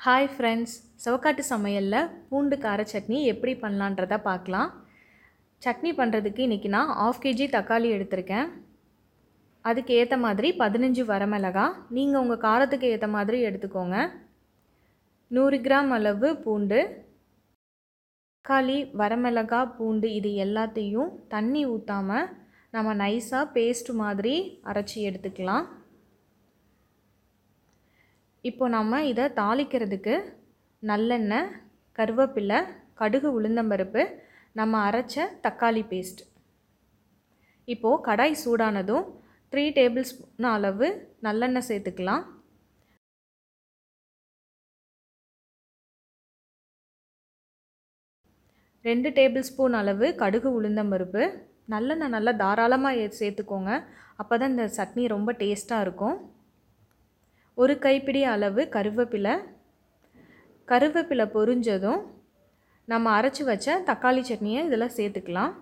Hi friends, சவக்காட்டு சமையலில் பூண்டு கார சட்னி எப்படி பண்ணலான்றத பார்க்கலாம். சட்னி பண்ணுறதுக்கு இன்றைக்கி நான் 1/2 kg தக்காளி எடுத்திருக்கேன். அதுக்கு ஏற்ற மாதிரி 15 வரமிளகாய், நீங்கள் உங்கள் காரத்துக்கு ஏற்ற மாதிரி எடுத்துக்கோங்க. 100 கிராம் அளவு பூண்டு. தக்காளி, வரமிளகாய், பூண்டு இது எல்லாத்தையும் தண்ணி ஊற்றாமல் நம்ம நைஸாக பேஸ்ட் மாதிரி அரைச்சி எடுத்துக்கலாம். இப்போ நம்ம இதை தாளிக்கிறதுக்கு நல்லெண்ணெய், கருவேப்பிலை, கடுகு, உளுந்தம்பருப்பு, நம்ம அரைச்ச தக்காளி பேஸ்ட். இப்போது கடாய் சூடானதும் 3 டேபிள் ஸ்பூன் அளவு நல்லெண்ணெய் சேர்த்துக்கலாம். ரெண்டு டேபிள் ஸ்பூன் அளவு கடுகு, உளுந்தம்பருப்பு. நல்லெண்ணெய் நல்லா தாராளமாக சேர்த்துக்கோங்க, அப்போ தான் இந்த சட்னி ரொம்ப டேஸ்ட்டாக இருக்கும். ஒரு கைப்பிடி அளவு கருவேப்பிலை. கருவேப்பிலை பொரிஞ்சதும் நம்ம அரைச்சி வச்ச தக்காளி சட்னியை இதில் சேர்த்துக்கலாம்.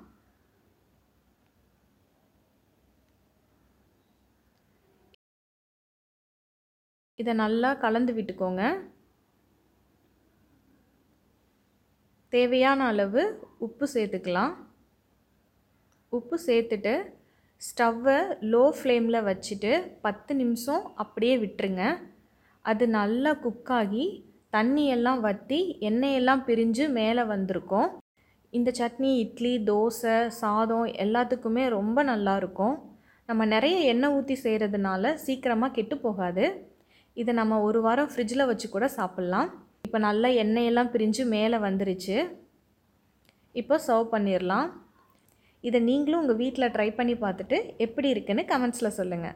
இதை நல்லா கலந்து விட்டுக்கோங்க. தேவையான அளவு உப்பு சேர்த்துக்கலாம். உப்பு சேர்த்துட்டு ஸ்டவ்வை லோ ஃப்ளேமில் வச்சுட்டு 10 நிமிஷம் அப்படியே விட்டுருங்க. அது நல்லா குக்காகி தண்ணியெல்லாம் வற்றி எண்ணெயெல்லாம் பிரிஞ்சு மேலே வந்திருக்கும். இந்த சட்னி இட்லி, தோசை, சாதம் எல்லாத்துக்குமே ரொம்ப நல்லாயிருக்கும். நம்ம நிறைய எண்ணெய் ஊற்றி செய்கிறதுனால சீக்கிரமாக கெட்டு போகாது. இதை நம்ம 1 வாரம் ஃப்ரிட்ஜில் வச்சு கூட சாப்பிட்லாம். இப்போ நல்லா எண்ணெயெல்லாம் பிரிஞ்சு மேலே வந்துருச்சு. இப்போ சர்வ் பண்ணிடலாம். இதை நீங்களும் உங்கள் வீட்டில் ட்ரை பண்ணி பார்த்துட்டு எப்படி இருக்குன்னு கமெண்ட்ஸில் சொல்லுங்கள்.